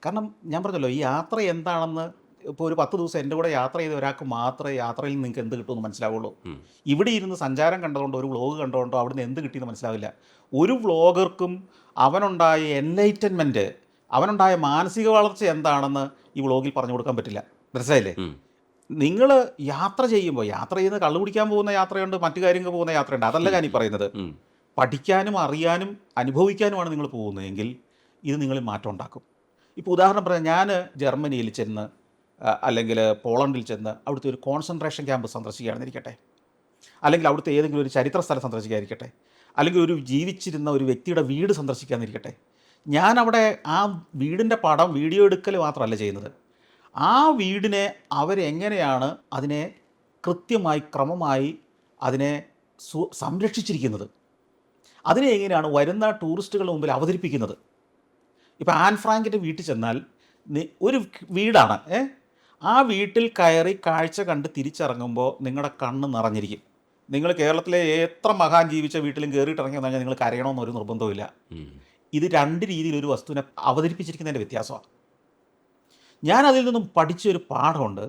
കാരണം ഞാൻ പറഞ്ഞല്ലോ, ഈ യാത്ര എന്താണെന്ന് ഇപ്പോൾ ഒരു 10 ദിവസം എൻ്റെ കൂടെ യാത്ര ചെയ്ത ഒരാൾക്ക് മാത്രമേ യാത്രയിൽ നിന്ന് നിങ്ങൾക്ക് എന്ത് കിട്ടുമെന്ന് മനസ്സിലാവുള്ളൂ. ഉം. ഇവിടെ ഇരുന്ന് സഞ്ചാരം കണ്ടതുകൊണ്ടോ, ഒരു വ്ലോഗ് കണ്ടതുകൊണ്ടോ അവിടുന്ന് എന്ത് കിട്ടിയെന്ന് മനസ്സിലാവില്ല. ഒരു വ്ലോഗർക്കും അവനുണ്ടായ എൻലൈറ്റൻമെൻറ്റ്, അവനുണ്ടായ മാനസിക വളർച്ച എന്താണെന്ന് ഈ വ്ലോഗിൽ പറഞ്ഞു കൊടുക്കാൻ പറ്റില്ല. മനസ്സിലായില്ലേ? ഉം. നിങ്ങൾ യാത്ര ചെയ്യുമ്പോൾ, യാത്ര ചെയ്യുന്നത് കള്ളു കുടിക്കാൻ പോകുന്ന യാത്രയുണ്ട്, മറ്റു കാര്യങ്ങൾക്ക് പോകുന്ന യാത്രയുണ്ട്. അതല്ല ഉം. ഞാൻ ഈ പറയുന്നത്. ഉം. പഠിക്കാനും അറിയാനും അനുഭവിക്കാനുമാണ് നിങ്ങൾ പോകുന്നതെങ്കിൽ ഇത് നിങ്ങളിൽ മാറ്റം ഉണ്ടാക്കും. ഇപ്പോൾ ഉദാഹരണം പറയാം, ഞാൻ ജർമ്മനിയിൽ ചെന്ന് അല്ലെങ്കിൽ പോളണ്ടിൽ ചെന്ന് അവിടുത്തെ ഒരു കോൺസെൻട്രേഷൻ ക്യാമ്പ് സന്ദർശിക്കുകയാണെന്നിരിക്കട്ടെ, അല്ലെങ്കിൽ അവിടുത്തെ ഏതെങ്കിലും ഒരു ചരിത്ര സ്ഥലം സന്ദർശിക്കാതിരിക്കട്ടെ, അല്ലെങ്കിൽ ഒരു ജീവിച്ചിരുന്ന ഒരു വ്യക്തിയുടെ വീട് സന്ദർശിക്കാതിരിക്കട്ടെ, ഞാൻ അവിടെ ആ വീടിൻ്റെ പടം വീഡിയോ എടുക്കൽ മാത്രമല്ല ചെയ്യുന്നത്. ആ വീടിനെ അവരെങ്ങനെയാണ് അതിനെ കൃത്യമായി ക്രമമായി അതിനെ സംരക്ഷിച്ചിരിക്കുന്നത്, അതിനെ എങ്ങനെയാണ് വരുന്ന ടൂറിസ്റ്റുകളുടെ മുമ്പിൽ അവതരിപ്പിക്കുന്നത്. ഇപ്പോൾ ആൻ ഫ്രാങ്കിൻ്റെ വീട്ടിൽ ചെന്നാൽ ഒരു വീടാണ്, ആ വീട്ടിൽ കയറി കാഴ്ച കണ്ട് തിരിച്ചിറങ്ങുമ്പോൾ നിങ്ങളുടെ കണ്ണ് നിറഞ്ഞിരിക്കും. നിങ്ങൾ കേരളത്തിലെ എത്ര മഹാൻ ജീവിച്ച വീട്ടിലും കയറിയിട്ട് ഇറങ്ങി വന്നാൽ നിങ്ങൾ കരയണമെന്നൊരു നിർബന്ധമില്ല. ഉം. ഇത് രണ്ട് രീതിയിൽ ഒരു വസ്തുവിനെ അവതരിപ്പിച്ചിരിക്കുന്നതിൻ്റെ വ്യത്യാസമാണ്. ഞാൻ അതിൽ നിന്നും പഠിച്ചൊരു പാഠമുണ്ട്.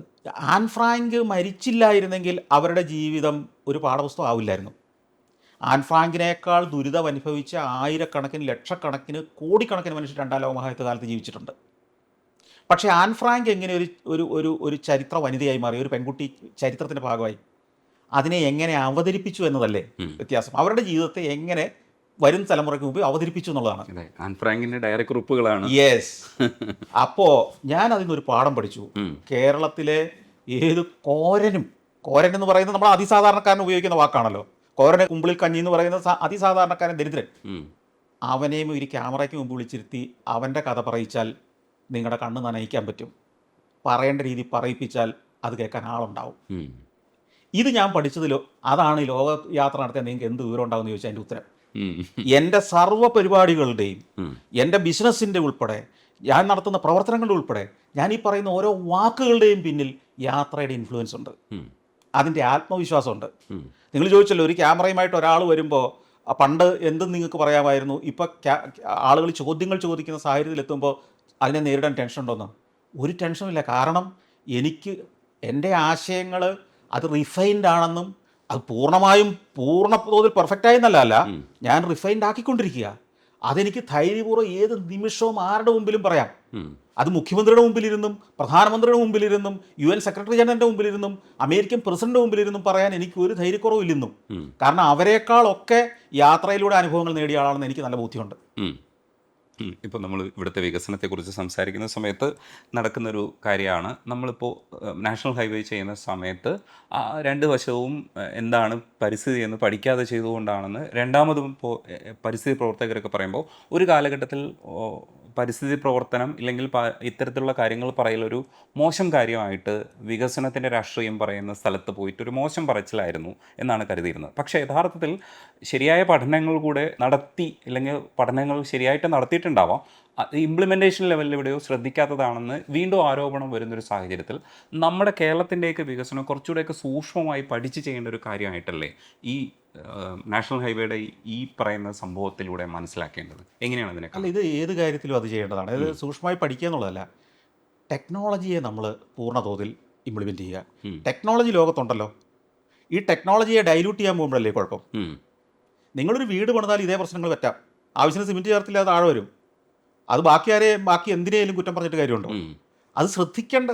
ആൻ ഫ്രാങ്ക് മരിച്ചില്ലായിരുന്നെങ്കിൽ അവരുടെ ജീവിതം ഒരു പാഠപുസ്തകം ആവില്ലായിരുന്നു. ആൻ ഫ്രാങ്കിനേക്കാൾ ദുരിതം അനുഭവിച്ച ആയിരക്കണക്കിന്, ലക്ഷക്കണക്കിന്, കോടിക്കണക്കിന് മനുഷ്യർ രണ്ടാം ലോക മഹായുദ്ധ കാലത്ത് ജീവിച്ചിട്ടുണ്ട്. പക്ഷേ ആൻ ഫ്രാങ്ക് എങ്ങനെ ഒരു ഒരു ഒരു ഒരു ചരിത്ര വനിതയായി മാറി, ഒരു പെൺകുട്ടി ചരിത്രത്തിൻ്റെ ഭാഗമായി, അതിനെ എങ്ങനെ അവതരിപ്പിച്ചു എന്നതല്ലേ ഉം. വ്യത്യാസം. അവരുടെ ജീവിതത്തെ എങ്ങനെ വരും തലമുറയ്ക്ക് മുമ്പ് അവതരിപ്പിച്ചു എന്നുള്ളതാണ്. അതെ, ആൻ ഫ്രാങ്കിന്റെ ഡയറി കുറിപ്പുകളാണ്. യെസ്. അപ്പോൾ ഞാൻ അതിൽ നിന്നൊരു പാഠം പഠിച്ചു. ഉം. കേരളത്തിലെ ഏത് കോരനും, കോരൻ എന്ന് പറയുന്നത് നമ്മൾ അതിസാധാരണക്കാരൻ ഉപയോഗിക്കുന്ന വാക്കാണല്ലോ. കോരനെ കുമ്പിളിൽ കഞ്ഞി എന്ന് പറയുന്ന അതിസാധാരണക്കാരൻ, ദരിദ്രൻ. ഉം. അവനെയും ഒരു ക്യാമറയ്ക്ക് മുമ്പ് വിളിച്ചിരുത്തി അവൻ്റെ കഥ പറയിച്ചാൽ നിങ്ങളുടെ കണ്ണ് നനയിക്കാൻ പറ്റും. പറയേണ്ട രീതി പറയിപ്പിച്ചാൽ അത് കേൾക്കാൻ ആളുണ്ടാവും. ഉം. ഇത് ഞാൻ പഠിച്ചതിലോ, അതാണ് ഈ ലോക യാത്ര നടത്തിയാൽ നിങ്ങൾക്ക് എന്ത് വിവരം ഉണ്ടാകുമെന്ന് ചോദിച്ചാൽ എൻ്റെ ഉത്തരം. ഉം. എൻ്റെ സർവ്വ പരിപാടികളുടെയും, ഉം. എൻ്റെ ബിസിനസ്സിൻ്റെ ഉൾപ്പെടെ, ഞാൻ നടത്തുന്ന പ്രവർത്തനങ്ങളുടെ ഉൾപ്പെടെ, ഞാൻ ഈ പറയുന്ന ഓരോ വാക്കുകളുടെയും പിന്നിൽ യാത്രയുടെ ഇൻഫ്ലുവൻസ് ഉണ്ട്, ഉം. അതിൻ്റെ ആത്മവിശ്വാസമുണ്ട്. ഉം. നിങ്ങൾ ചോദിച്ചല്ലോ, ഒരു ക്യാമറയുമായിട്ട് ഒരാൾ വരുമ്പോൾ പണ്ട് എന്തും നിങ്ങൾക്ക് പറയാമായിരുന്നു, ഇപ്പോൾ ആളുകൾ ചോദ്യങ്ങൾ ചോദിക്കുന്ന സാഹചര്യത്തിലെത്തുമ്പോൾ അതിനെ നേരിടാൻ ടെൻഷൻ ഉണ്ടോന്ന്? ഒരു ടെൻഷനുമില്ല. കാരണം എനിക്ക് എൻ്റെ ആശയങ്ങൾ അത് റിഫൈൻഡ് ആണെന്നും അത് പൂർണ്ണ തോതിൽ പെർഫെക്റ്റായി എന്നല്ല, ഉം. ഞാൻ റിഫൈൻഡ് ആക്കിക്കൊണ്ടിരിക്കുക. അതെനിക്ക് ധൈര്യപൂർവ്വം ഏത് നിമിഷവും ആരുടെ മുമ്പിലും പറയാം. ഉം. അത് മുഖ്യമന്ത്രിയുടെ മുമ്പിലിരുന്നും, പ്രധാനമന്ത്രിയുടെ മുമ്പിലിരുന്നും, UN സെക്രട്ടറി ജനറലിൻ്റെ മുമ്പിലിരുന്നും, അമേരിക്കൻ പ്രസിഡന്റ് മുമ്പിലിരുന്നും പറയാൻ എനിക്ക് ഒരു ധൈര്യക്കുറവില്ലെന്നും. ഉം. കാരണം അവരെക്കാളൊക്കെ യാത്രയിലൂടെ അനുഭവങ്ങൾ നേടിയ ആളാണെന്ന് എനിക്ക് നല്ല ബോധ്യമുണ്ട്. ഉം. ഇപ്പോൾ നമ്മൾ ഇവിടുത്തെ വികസനത്തെക്കുറിച്ച് സംസാരിക്കുന്ന സമയത്ത് നടക്കുന്നൊരു കാര്യമാണ്, നമ്മളിപ്പോൾ നാഷണൽ ഹൈവേ ചെയ്യുന്ന സമയത്ത് ആ രണ്ട് വശവും എന്താണ് പരിസ്ഥിതി എന്ന് പഠിക്കാതെ ചെയ്തുകൊണ്ടാണെന്ന് രണ്ടാമതും ഇപ്പോൾ പരിസ്ഥിതി പ്രവർത്തകരൊക്കെ പറയുമ്പോൾ, ഒരു കാലഘട്ടത്തിൽ പരിസ്ഥിതി പ്രവർത്തനം ഇല്ലെങ്കിൽ ഇത്തരത്തിലുള്ള കാര്യങ്ങൾ പറയലൊരു മോശം കാര്യമായിട്ട് വികസനത്തിൻ്റെ രാഷ്ട്രീയം പറയുന്ന സ്ഥലത്ത് പോയിട്ട് ഒരു മോശം പറച്ചിലായിരുന്നു എന്നാണ് കരുതിയിരുന്നത്. പക്ഷേ യഥാർത്ഥത്തിൽ ശരിയായ പഠനങ്ങൾ കൂടെ നടത്തി, അല്ലെങ്കിൽ പഠനങ്ങൾ ശരിയായിട്ട് നടത്തിയിട്ടുണ്ടാവാം, ഇംപ്ലിമെൻറ്റേഷൻ ലെവലിൽ എവിടെയോ ശ്രദ്ധിക്കാത്തതാണെന്ന് വീണ്ടും ആരോപണം വരുന്നൊരു സാഹചര്യത്തിൽ നമ്മുടെ കേരളത്തിൻ്റെയൊക്കെ വികസനം കുറച്ചുകൂടെയൊക്കെ സൂക്ഷ്മമായി പഠിച്ച് ചെയ്യേണ്ട ഒരു കാര്യമായിട്ടല്ലേ ഈ നാഷണൽ ഹൈവേയുടെ ഈ പറയുന്ന സംഭവത്തിലൂടെ മനസ്സിലാക്കേണ്ടത്? എങ്ങനെയാണ് അതിനെ? അല്ല, ഇത് ഏത് കാര്യത്തിലും അത് ചെയ്യേണ്ടതാണ്. ഇത് സൂക്ഷ്മമായി പഠിക്കുക എന്നുള്ളതല്ല, ടെക്നോളജിയെ നമ്മൾ പൂർണ്ണ തോതിൽ ഇംപ്ലിമെൻറ്റ് ചെയ്യുക. ടെക്നോളജി ലോകത്തുണ്ടല്ലോ, ഈ ടെക്നോളജിയെ ഡൈല്യൂട്ട് ചെയ്യാൻ പോകുമ്പോഴല്ലേ കുഴപ്പം. നിങ്ങളൊരു വീട് പണിതാൽ ഇതേ പ്രശ്നങ്ങൾ പറ്റാം. ആവശ്യത്തിന് സിമെൻറ്റ് ചേർത്തില്ല, അത് താഴെ വരും. അത് ബാക്കി എന്തിനേലും കുറ്റം പറഞ്ഞിട്ട് കാര്യമുണ്ടോ? അത് ശ്രദ്ധിക്കേണ്ട.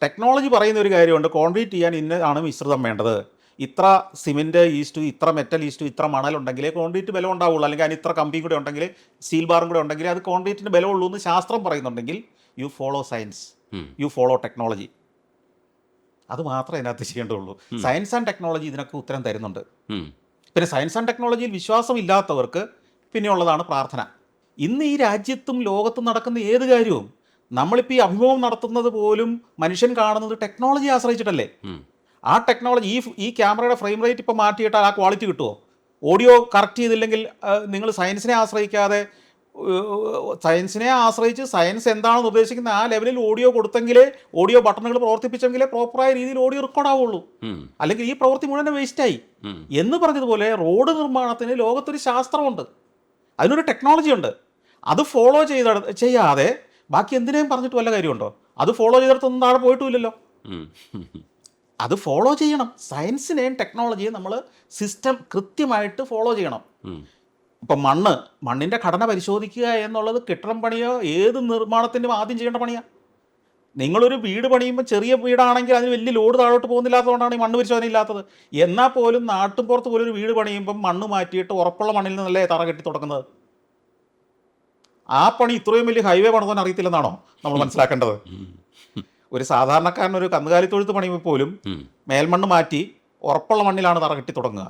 ടെക്നോളജി പറയുന്ന ഒരു കാര്യമുണ്ട്, കോൺക്രീറ്റ് ചെയ്യാൻ ഇന്നതാണ് മിശ്രിതം വേണ്ടത്, ഇത്ര സിമെൻറ്റ് ഈസ്റ്റു, ഇത്ര മെറ്റൽ ഈസ്റ്റു, ഇത്ര മണലുണ്ടെങ്കിലേ കോൺക്രീറ്റ് ബലം ഉണ്ടാവുള്ളൂ, അല്ലെങ്കിൽ അതിന് ഇത്ര കമ്പിയും കൂടെ ഉണ്ടെങ്കിൽ, സ്റ്റീൽ ബാറും കൂടെ ഉണ്ടെങ്കിൽ അത് കോൺക്രീറ്റിന് ബലമുള്ളൂ എന്ന് ശാസ്ത്രം പറയുന്നുണ്ടെങ്കിൽ you follow science, you follow technology. അത് മാത്രമേ അതിനകത്ത് ചെയ്യേണ്ടതുള്ളൂ. സയൻസ് ആൻഡ് ടെക്നോളജി ഇതിനൊക്കെ ഉത്തരം തരുന്നുണ്ട്. പിന്നെ സയൻസ് ആൻഡ് ടെക്നോളജിയിൽ വിശ്വാസമില്ലാത്തവർക്ക് പിന്നെയുള്ളതാണ് പ്രാർത്ഥന. ഇന്ന് ഈ രാജ്യത്തും ലോകത്തും നടക്കുന്ന ഏത് കാര്യവും, നമ്മളിപ്പോൾ ഈ അഭിമുഖം നടത്തുന്നത് പോലും മനുഷ്യൻ കാണുന്നത് ടെക്നോളജി ആശ്രയിച്ചിട്ടല്ലേ. ആ ടെക്നോളജി, ഈ ക്യാമറയുടെ ഫ്രെയിം റേറ്റ് ഇപ്പോൾ മാറ്റിയിട്ടാൽ ആ ക്വാളിറ്റി കിട്ടുമോ? ഓഡിയോ കറക്റ്റ് ചെയ്തില്ലെങ്കിൽ നിങ്ങൾ സയൻസിനെ ആശ്രയിക്കാതെ, സയൻസിനെ ആശ്രയിച്ച് സയൻസ് എന്താണെന്ന് ഉദ്ദേശിക്കുന്ന ആ ലെവലിൽ ഓഡിയോ കൊടുത്തെങ്കിലേ, ഓഡിയോ ബട്ടണുകൾ പ്രവർത്തിപ്പിച്ചെങ്കിലേ പ്രോപ്പറായ രീതിയിൽ ഓഡിയോ റെക്കോർഡ് ആവുള്ളൂ. അല്ലെങ്കിൽ ഈ പ്രവൃത്തി മുഴുവൻ വേസ്റ്റായി. എന്ന് പറഞ്ഞതുപോലെ റോഡ് നിർമ്മാണത്തിന് ലോകത്തൊരു ശാസ്ത്രമുണ്ട്, അതിനൊരു ടെക്നോളജി ഉണ്ട്. അത് ഫോളോ ചെയ്യാതെ ബാക്കി എന്തിനേയും പറഞ്ഞിട്ട് വല്ല കാര്യമുണ്ടോ? അത് ഫോളോ ചെയ്തിടത്തൊന്നും താഴെ പോയിട്ടുമില്ലല്ലോ. അത് ഫോളോ ചെയ്യണം. സയൻസിനെയും ടെക്നോളജിയും നമ്മൾ സിസ്റ്റം കൃത്യമായിട്ട് ഫോളോ ചെയ്യണം. ഇപ്പം മണ്ണിൻ്റെ ഘടന പരിശോധിക്കുക എന്നുള്ളത് കെട്ടിടം പണിയോ ഏത് നിർമ്മാണത്തിനും ആദ്യം ചെയ്യേണ്ട പണിയാണ്. നിങ്ങളൊരു വീട് പണിയുമ്പോൾ ചെറിയ വീടാണെങ്കിൽ അതിന് വലിയ ലോഡ് താഴോട്ട് പോകുന്നില്ലാത്തതുകൊണ്ടാണ് ഈ മണ്ണ് പരിശോധന ഇല്ലാത്തത്. എന്നാൽ പോലും നാട്ടും പുറത്ത് പോലും ഒരു വീട് പണിയുമ്പം മണ്ണ് മാറ്റിയിട്ട് ഉറപ്പുള്ള മണ്ണിൽ നിന്നല്ലേ തറ കെട്ടി തുടങ്ങുന്നത്. ആ പണി ഇത്രയും വലിയ ഹൈവേ പണിതാൻ അറിയത്തില്ലെന്നാണോ നമ്മൾ മനസ്സിലാക്കേണ്ടത്? ഒരു സാധാരണക്കാരൻ ഒരു കന്നുകാലി തൊഴുത്ത് പണിയുമ്പോൾ പോലും മേൽമണ്ണ് മാറ്റി ഉറപ്പുള്ള മണ്ണിലാണ് തറ കെട്ടി തുടങ്ങുക.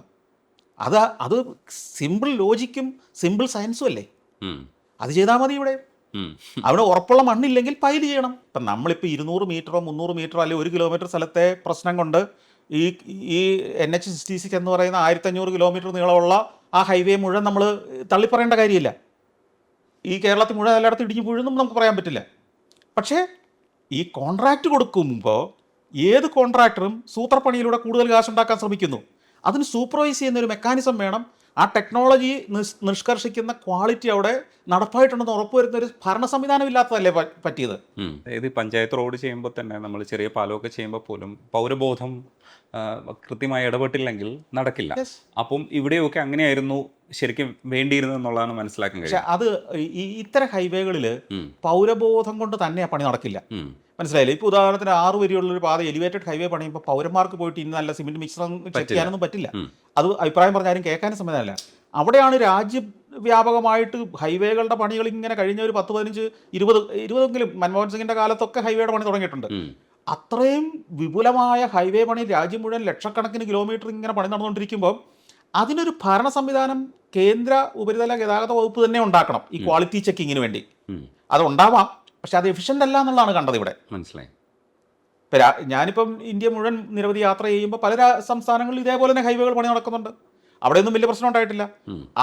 അത് സിമ്പിൾ ലോജിക്കും സിമ്പിൾ സയൻസും അല്ലേ? അത് ചെയ്താൽ മതി. അവിടെ ഉറപ്പുള്ള മണ്ണില്ലെങ്കിൽ പൈൽ ചെയ്യണം. ഇപ്പം നമ്മളിപ്പോൾ 200 മീറ്ററോ 300 മീറ്ററോ അല്ലെങ്കിൽ 1 കിലോമീറ്റർ സ്ഥലത്തെ പ്രശ്നം കൊണ്ട് ഈ NH-66 എന്ന് പറയുന്ന 1500 കിലോമീറ്റർ നീളമുള്ള ആ ഹൈവേ മുഴുവൻ നമ്മൾ തള്ളിപ്പറയേണ്ട കാര്യമില്ല. ഈ കേരളത്തിൽ മുഴുവൻ എല്ലായിടത്തും ഇടിഞ്ഞു വീഴുന്നും നമുക്ക് പറയാൻ പറ്റില്ല. പക്ഷേ ഈ കോൺട്രാക്റ്റ് കൊടുക്കുമ്പോൾ ഏത് കോൺട്രാക്ടറും സൂത്രപ്പണിയിലൂടെ കൂടുതൽ കാശുണ്ടാക്കാൻ ശ്രമിക്കുന്നു. അതിന് സൂപ്പർവൈസ് ചെയ്യുന്നൊരു മെക്കാനിസം വേണം. ആ ടെക്നോളജി നിഷ്കർഷിക്കുന്ന ക്വാളിറ്റി അവിടെ നടപ്പായിട്ടുണ്ടെന്ന് ഉറപ്പുവരുന്ന ഒരു ഭരണ സംവിധാനം ഇല്ലാത്തതല്ലേ പറ്റിയത്? അതായത് പഞ്ചായത്ത് റോഡ് ചെയ്യുമ്പോൾ തന്നെ നമ്മൾ ചെറിയ പാലമൊക്കെ ചെയ്യുമ്പോൾ പോലും പൗരബോധം കൃത്യമായി ഇടപെട്ടില്ലെങ്കിൽ നടക്കില്ല. അപ്പം ഇവിടെയൊക്കെ അങ്ങനെയായിരുന്നു ശരിക്കും വേണ്ടിയിരുന്നു എന്നുള്ളതാണ് മനസ്സിലാക്കാൻ കഴിയും. പക്ഷെ അത് ഇത്തരം ഹൈവേകളിൽ പൗരബോധം കൊണ്ട് തന്നെ പണി നടക്കില്ല. മനസ്സിലായില്ലേ? ഇപ്പോൾ ഉദാഹരണത്തിന് 6 വരിയുള്ളൊരു പാത എലിവേറ്റഡ് ഹൈവേ പണിയുമ്പോൾ പൗരന്മാർക്ക് പോയിട്ട് ഇന്ന് നല്ല സിമെന്റ് മിക്സർ ചെക്ക് ചെയ്യാനൊന്നും പറ്റില്ല. അത് അഭിപ്രായം പറഞ്ഞാലും കേൾക്കാനും സംവിധാനമല്ല. അവിടെയാണ് രാജ്യവ്യാപകമായിട്ട് ഹൈവേകളുടെ പണികൾ ഇങ്ങനെ കഴിഞ്ഞ ഒരു 10, 15, 20 മൻമോഹൻ സിംഗിന്റെ കാലത്തൊക്കെ ഹൈവേയുടെ പണി തുടങ്ങിയിട്ടുണ്ട്. അത്രയും വിപുലമായ ഹൈവേ പണി രാജ്യം മുഴുവൻ ലക്ഷക്കണക്കിന് കിലോമീറ്റർ ഇങ്ങനെ പണി നടന്നുകൊണ്ടിരിക്കുമ്പോൾ അതിനൊരു ഭരണ സംവിധാനം കേന്ദ്ര ഉപരിതല ഗതാഗത വകുപ്പ് തന്നെ ഉണ്ടാക്കണം ഈ ക്വാളിറ്റി ചെക്കിങ്ങിന് വേണ്ടി. അതുണ്ടാവാം, പക്ഷെ അത് എഫിഷ്യൻ്റ് അല്ല എന്നുള്ളതാണ് കണ്ടത് ഇവിടെ. മനസ്സിലായി. ഇപ്പം ഞാനിപ്പം ഇന്ത്യ മുഴുവൻ നിരവധി യാത്ര ചെയ്യുമ്പോൾ പല സംസ്ഥാനങ്ങളിൽ ഇതേപോലെ തന്നെ ഹൈവേകൾ പണി നടക്കുന്നുണ്ട്. അവിടെയൊന്നും വലിയ പ്രശ്നം ഉണ്ടായിട്ടില്ല.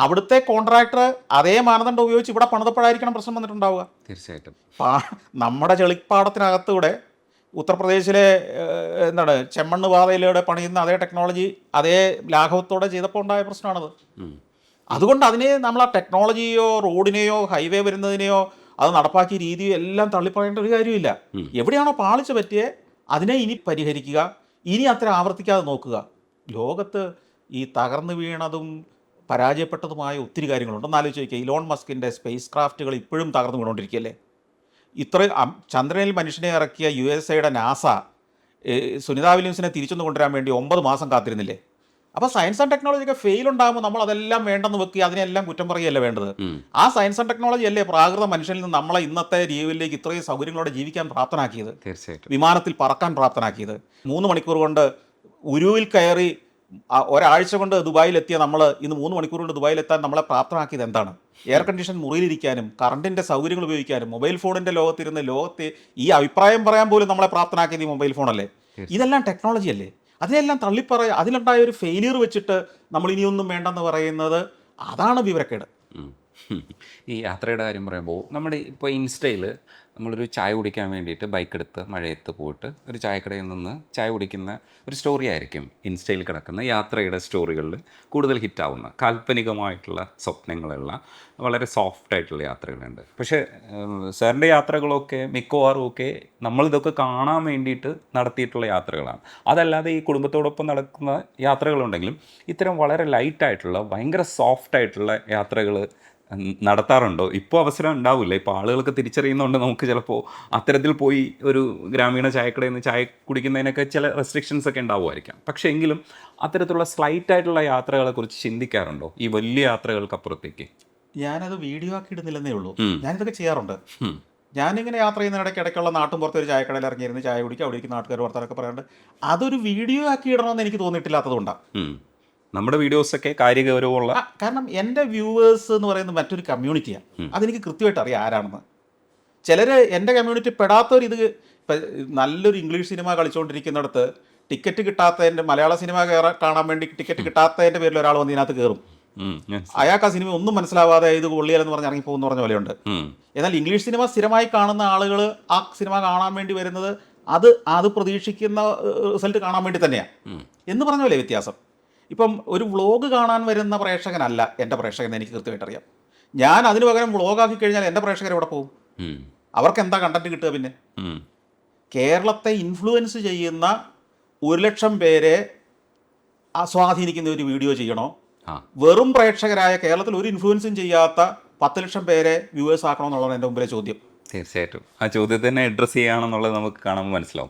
അവിടുത്തെ കോൺട്രാക്ടർ അതേ മാനദണ്ഡം ഉപയോഗിച്ച് ഇവിടെ പണിതപ്പോഴായിരിക്കണം പ്രശ്നം വന്നിട്ടുണ്ടാവുക. തീർച്ചയായിട്ടും. നമ്മുടെ ചെളിപ്പാടത്തിനകത്തൂടെ ഉത്തർപ്രദേശിലെ ചെമ്മണ്ണ് പാതയിലൂടെ പണിയുന്ന അതേ ടെക്നോളജി അതേ ലാഘവത്തോടെ ചെയ്തപ്പോൾ ഉണ്ടായ പ്രശ്നമാണത്. അതുകൊണ്ട് അതിനെ നമ്മൾ ആ ടെക്നോളജിയോ റോഡിനെയോ ഹൈവേ വരുന്നതിനെയോ അത് നടപ്പാക്കിയ രീതിയോ എല്ലാം തള്ളിപ്പറയേണ്ട ഒരു കാര്യമില്ല. എവിടെയാണോ പാളിച്ച പറ്റിയേ അതിനെ ഇനി പരിഹരിക്കുക, ഇനി അത്ര ആവർത്തിക്കാതെ നോക്കുക. ലോകത്ത് ഈ തകർന്നു വീണതും പരാജയപ്പെട്ടതുമായ ഒത്തിരി കാര്യങ്ങളുണ്ടെന്ന് ആലോചിച്ച് നോക്കിയാൽ ഇലോൺ മസ്കിൻ്റെ സ്പേസ് ക്രാഫ്റ്റുകൾ ഇപ്പോഴും തകർന്നു വീണുകൊണ്ടിരിക്കുകയല്ലേ. ചന്ദ്രനിൽ മനുഷ്യനെ ഇറക്കിയ USA നാസ സുനിത വില്യംസിനെ തിരിച്ചൊന്ന് കൊണ്ടുവരാൻ വേണ്ടി 9 മാസം കാത്തിരുന്നില്ലേ? അപ്പോൾ സയൻസ് ആൻഡ് ടെക്നോളജി ഒക്കെ ഫെയിൽ ഉണ്ടാകുമ്പോൾ നമ്മൾ അതെല്ലാം വേണ്ടെന്ന് വെക്കുക, അതിനെല്ലാം കുറ്റം പറയുകയല്ലേ വേണ്ടത്. ആ സയൻസ് ആൻഡ് ടെക്നോളജി അല്ലേ പ്രാകൃത മനുഷ്യനിൽ നിന്ന് നമ്മളെ ഇന്നത്തെ രീതിയിലേക്ക് ഇത്രയും സൗകര്യങ്ങളോടെ ജീവിക്കാൻ പ്രാപ്തനാക്കിയത്, തീർച്ചയായിട്ടും വിമാനത്തിൽ പറക്കാൻ പ്രാപ്തനാക്കിയത്. 3 മണിക്കൂർ കൊണ്ട് ഉരുവിൽ കയറി ഒരാഴ്ച കൊണ്ട് ദുബായിലെത്തിയ നമ്മൾ ഇന്ന് 3 മണിക്കൂർ കൊണ്ട് ദുബായിലെത്താൻ നമ്മളെ പ്രാപ്തനാക്കിയത് എന്താണ്? എയർ കണ്ടീഷൻ മുറിയിലിരിക്കാനും കറണ്ടിൻ്റെ സൗകര്യങ്ങൾ ഉപയോഗിക്കാനും മൊബൈൽ ഫോണിൻ്റെ ലോകത്തിരുന്ന് ഈ അഭിപ്രായം പറയാൻ പോലും നമ്മളെ പ്രാപ്തനാക്കിയത് ഈ മൊബൈൽ ഫോണല്ലേ? ഇതെല്ലാം ടെക്നോളജി അല്ലേ? അതിനെല്ലാം അതിലുണ്ടായ ഒരു ഫെയിലിയർ വെച്ചിട്ട് നമ്മൾ ഇനിയൊന്നും വേണ്ടെന്ന് പറയുന്നത് അതാണ് വിവരക്കേട്. ഈ യാത്രയുടെ കാര്യം പറയുമ്പോൾ നമ്മുടെ ഇപ്പോൾ ഇൻസ്റ്റയിൽ നമ്മളൊരു ചായ കുടിക്കാൻ വേണ്ടിയിട്ട് ബൈക്ക് എടുത്ത് മഴയത്ത് പോയിട്ട് ഒരു ചായക്കടയിൽ നിന്ന് ചായ കുടിക്കുന്ന ഒരു സ്റ്റോറി ആയിരിക്കും ഇൻസ്റ്റയിൽ കിടക്കുന്ന യാത്രയുടെ സ്റ്റോറികളിൽ കൂടുതൽ ഹിറ്റാവുന്ന കാൽപ്പനികമായിട്ടുള്ള സ്വപ്നങ്ങളുള്ള വളരെ സോഫ്റ്റ് ആയിട്ടുള്ള യാത്രകളുണ്ട്. പക്ഷേ സാറിൻ്റെ യാത്രകളൊക്കെ മിക്കവാറും ഒക്കെ നമ്മളിതൊക്കെ കാണാൻ വേണ്ടിയിട്ട് നടത്തിയിട്ടുള്ള യാത്രകളാണ്. അതല്ലാതെ ഈ കുടുംബത്തോടൊപ്പം നടക്കുന്ന യാത്രകളുണ്ടെങ്കിലും ഇത്തരം വളരെ ലൈറ്റായിട്ടുള്ള ഭയങ്കര സോഫ്റ്റായിട്ടുള്ള യാത്രകൾ നടത്താറുണ്ടോ? ഇപ്പോൾ അവസരം ഉണ്ടാവില്ല. ഇപ്പോൾ ആളുകൾക്ക് തിരിച്ചറിയുന്നതുകൊണ്ട് നമുക്ക് ചിലപ്പോൾ അത്തരത്തിൽ പോയി ഒരു ഗ്രാമീണ ചായക്കടയിൽ നിന്ന് ചായ കുടിക്കുന്നതിനൊക്കെ ചില റെസ്ട്രിക്ഷൻസ് ഒക്കെ ഉണ്ടാവുമായിരിക്കാം. പക്ഷേ എങ്കിലും അത്തരത്തിലുള്ള സ്ലൈറ്റ് ആയിട്ടുള്ള യാത്രകളെ കുറിച്ച് ചിന്തിക്കാറുണ്ടോ ഈ വലിയ യാത്രകൾക്കപ്പുറത്തേക്ക്? ഞാനത് വീഡിയോ ആക്കി ഇടുന്നില്ലെന്നേ ഉള്ളൂ. ഞാനിതൊക്കെ ചെയ്യാറുണ്ട്. ഞാനിങ്ങനെ യാത്ര ചെയ്യുന്ന ഇടയ്ക്കുള്ള നാട്ടും പുറത്ത് ഒരു ചായക്കടയിൽ ഇറങ്ങിയിരുന്ന് ചായ കുടിക്കുക, അവിടെ ഇരിക്കുന്ന നാട്ടുകാർ വർത്താനൊക്കെ പറയാറുണ്ട്. അതൊരു വീഡിയോ ആക്കി ഇടണമെന്ന് എനിക്ക് തോന്നിയിട്ടില്ലാത്തതുകൊണ്ടാണ്. നമ്മുടെ വീഡിയോസൊക്കെ കാര്യഗൗരവമുള്ള, കാരണം എൻ്റെ വ്യൂവേഴ്സ് എന്ന് പറയുന്നത് മറ്റൊരു കമ്മ്യൂണിറ്റിയാണ്. അതെനിക്ക് കൃത്യമായിട്ട് അറിയാം ആരാണെന്ന്. ചിലർ എൻ്റെ കമ്മ്യൂണിറ്റി പെടാത്തവർ ഇത് നല്ലൊരു ഇംഗ്ലീഷ് സിനിമ കളിച്ചുകൊണ്ടിരിക്കുന്നിടത്ത് ടിക്കറ്റ് കിട്ടാത്തതിൻ്റെ മലയാള സിനിമ കാണാൻ വേണ്ടി ടിക്കറ്റ് കിട്ടാത്തതിൻ്റെ പേരിൽ ഒരാൾ വന്ന് ഇതിനകത്ത് കയറും. അയാൾക്ക് ആ സിനിമ ഒന്നും മനസ്സിലാവാതെ ഇത് കൊള്ളിയാലെന്ന് പറഞ്ഞ് ഇറങ്ങിപ്പോകുന്ന പറഞ്ഞ പോലെയുണ്ട്. എന്നാൽ ഇംഗ്ലീഷ് സിനിമ സ്ഥിരമായി കാണുന്ന ആളുകൾ ആ സിനിമ കാണാൻ വേണ്ടി വരുന്നത് അത് പ്രതീക്ഷിക്കുന്ന റിസൾട്ട് കാണാൻ വേണ്ടി തന്നെയാണ് എന്ന് പറഞ്ഞ പോലെ വ്യത്യാസം. ഇപ്പം ഒരു വ്ളോഗ് കാണാൻ വരുന്ന പ്രേക്ഷകനല്ല എൻ്റെ പ്രേക്ഷകൻ, എനിക്ക് കൃത്യമായിട്ട് അറിയാം. ഞാൻ അതിന് പകരം വ്ളോഗാക്കി കഴിഞ്ഞാൽ എൻ്റെ പ്രേക്ഷകർ എവിടെ പോകും? അവർക്ക് എന്താ കണ്ടന്റ് കിട്ടുക പിന്നെ? ഉം. കേരളത്തെ ഇൻഫ്ലുവൻസ് ചെയ്യുന്ന 1,00,000 പേരെ സ്വാധീനിക്കുന്ന ഒരു വീഡിയോ ചെയ്യണോ, ആ വെറും പ്രേക്ഷകരായ കേരളത്തിൽ ഒരു ഇൻഫ്ലുവൻസും ചെയ്യാത്ത 10,00,000 പേരെ വ്യൂവേഴ്സ് ആക്കണമെന്നുള്ളതാണ് എൻ്റെ മുമ്പിലെ ചോദ്യം. തീർച്ചയായിട്ടും ആ ചോദ്യത്തിനെ അഡ്രസ്സ് ചെയ്യുകയാണെന്നുള്ളത് നമുക്ക് കാണുമ്പോൾ മനസ്സിലാവും.